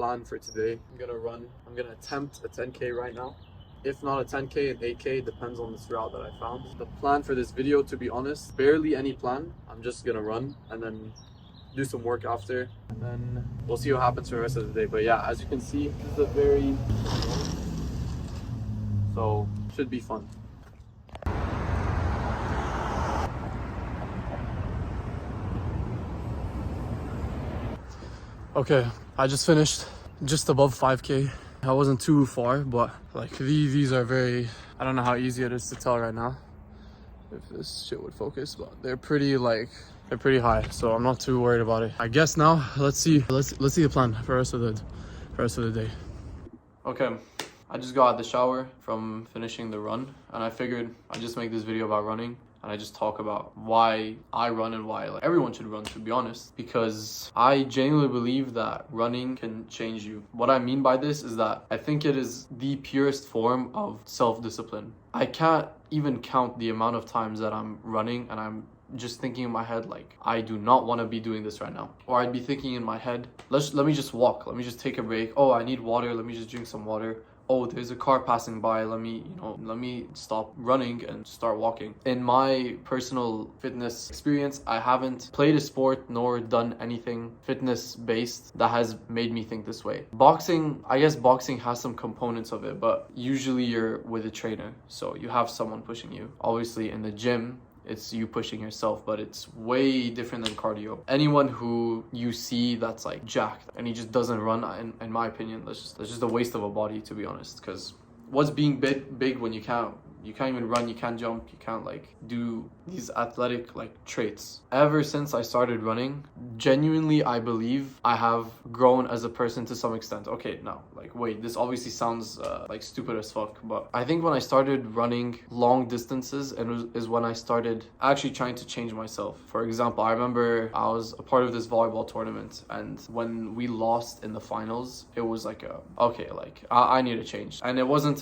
plan for today. I'm gonna attempt a 10K right now. If not a 10K, an 8K, depends on this route that I found. The plan for this video, to be honest, barely any plan. I'm just gonna run and then do some work after, and then we'll see what happens for the rest of the day. But yeah, as you can see, this is a very, so should be fun. Okay, I just finished just above 5K. I wasn't too far, but like these are very, I don't know how easy it is to tell right now if this shit would focus, but they're pretty high, so I'm not too worried about it. I guess now let's see the plan for the rest of the day. Okay, I just got out the shower from finishing the run, and I figured I'd just make this video about running, and I just talk about why I run and why like everyone should run, to be honest, because I genuinely believe that running can change you. What I mean by this is that I think it is the purest form of self-discipline. I can't even count the amount of times that I'm running and I'm just thinking in my head like, I do not want to be doing this right now. Or I'd be thinking in my head, let me just walk, let me just take a break. Oh, I need water, let me just drink some water. Oh, there's a car passing by, let me stop running and start walking. In my personal fitness experience, I haven't played a sport nor done anything fitness based that has made me think this way. Boxing, I guess boxing has some components of it, but usually you're with a trainer, so you have someone pushing you. Obviously in the gym, it's you pushing yourself, but it's way different than cardio. Anyone who you see that's like jacked and he just doesn't run, in my opinion, that's just a waste of a body, to be honest. Because what's being big when you can't even run, you can't jump, you can't like do these athletic like traits. Ever since I started running, genuinely I believe I have grown as a person to some extent. Okay, now like wait, this obviously sounds like stupid as fuck, but I think when I started running long distances is when I started actually trying to change myself. For example, I remember I was a part of this volleyball tournament, and when we lost in the finals, it was like I need a change. And it wasn't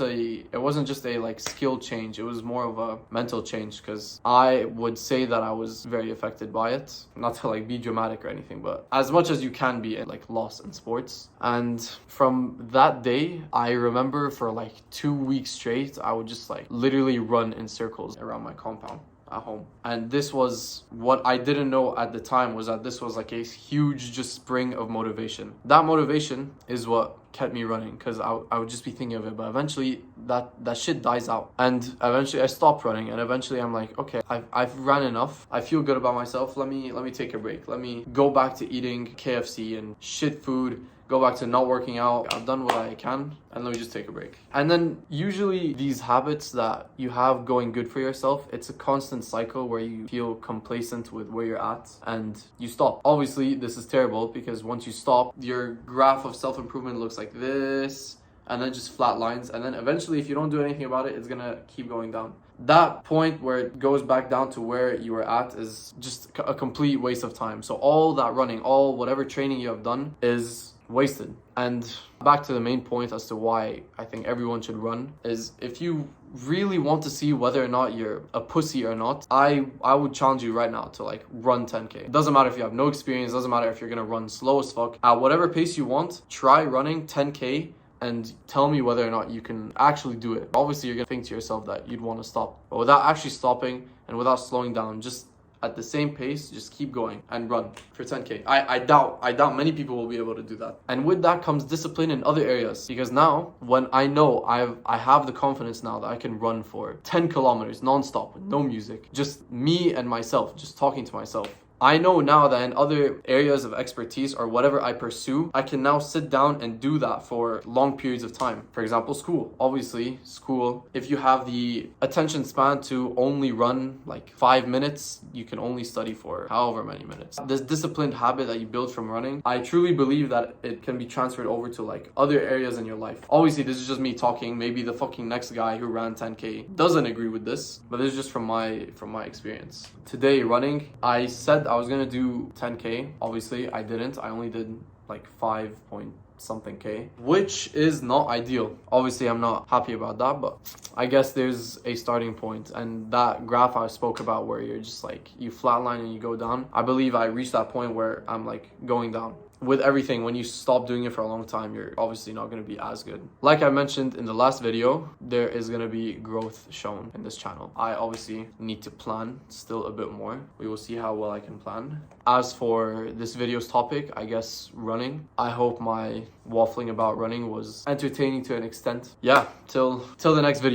just a like skill change, it was more of a mental change, because I would say that I was very affected by it. Not to like be dramatic or anything, but as much as you can be in like loss in sports. And from that day, I remember for like 2 weeks straight, I would just like literally run in circles around my compound at home. And this was what I didn't know at the time, was that this was like a huge just spring of motivation. That motivation is what kept me running, because I would just be thinking of it, but eventually that shit dies out, and eventually I stopped running, and eventually I'm like, okay, I've ran enough, I feel good about myself, let me take a break, let me go back to eating KFC and shit food, go back to not working out. I've done what I can, and let me just take a break. And then usually these habits that you have going good for yourself, it's a constant cycle where you feel complacent with where you're at and you stop. Obviously this is terrible, because once you stop, your graph of self-improvement looks like this, and then just flat lines, and then eventually if you don't do anything about it, it's gonna keep going down. That point where it goes back down to where you were at is just a complete waste of time. So all that running, all whatever training you have done is wasted. And back to the main point as to why I think everyone should run, is if you really want to see whether or not you're a pussy or not, I would challenge you right now to like run 10K. It doesn't matter if you have no experience, doesn't matter if you're gonna run slow as fuck. At whatever pace you want, try running 10K and tell me whether or not you can actually do it. Obviously you're gonna think to yourself that you'd want to stop, but without actually stopping and without slowing down, just at the same pace, just keep going and run for 10K. I doubt many people will be able to do that. And with that comes discipline in other areas, because now when I know I have the confidence now that I can run for 10 kilometers non-stop with no music, just me and myself, just talking to myself, I know now that in other areas of expertise or whatever I pursue, I can now sit down and do that for long periods of time. For example, school. Obviously, school, if you have the attention span to only run like 5 minutes, you can only study for however many minutes. This disciplined habit that you build from running, I truly believe that it can be transferred over to like other areas in your life. Obviously, this is just me talking. Maybe the fucking next guy who ran 10K doesn't agree with this, but this is just from my experience. Today, running, I said I was gonna do 10K. Obviously, I didn't. I only did like 5 point something K, which is not ideal. Obviously, I'm not happy about that, but I guess there's a starting point. And that graph I spoke about where you're just like, you flatline and you go down, I believe I reached that point where I'm like going down. with everything, when you stop doing it for a long time, you're obviously not going to be as good. Like I mentioned in the last video, there is going to be growth shown in this channel. I obviously need to plan still a bit more. We will see how well I can plan. As for this video's topic, I guess running. I hope my waffling about running was entertaining to an extent. Yeah, till the next video.